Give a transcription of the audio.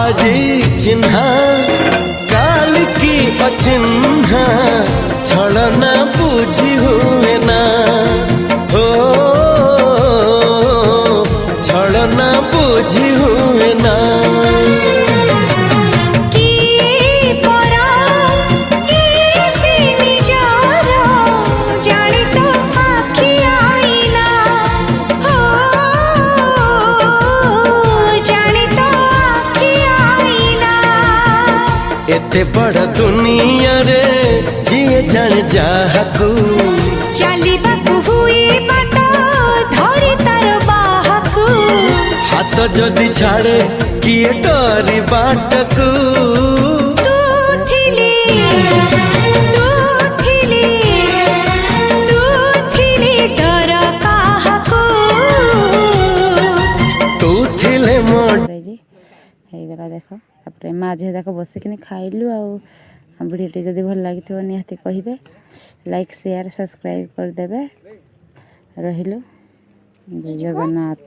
आजी चिन्हा काल की अचिन्हा छलना बुझी हुए ना हो छलना बुझी हुए ना एते बड़ दुनिया रे जिए जान जाहकू चलिबाकू हुई बाट धरी तार बाहकू हाथ जदि छाड़े किए डरी बाटकू तू थिली डर काहकू तू थिले मोर ହେଇଗଲା ଦେଖ ତାପରେ ମା ଝିଅ ଯାକ ବସିକିନି ଖାଇଲୁ। ଆଉ ଭିଡ଼ିଓଟି ଯଦି ଭଲ ଲାଗିଥିବ ନିହାତି କହିବେ, ଲାଇକ୍ ସେୟାର ସବସ୍କ୍ରାଇବ୍ କରିଦେବେ। ରହିଲୁ। ଜୟ ଜଗନ୍ନାଥ।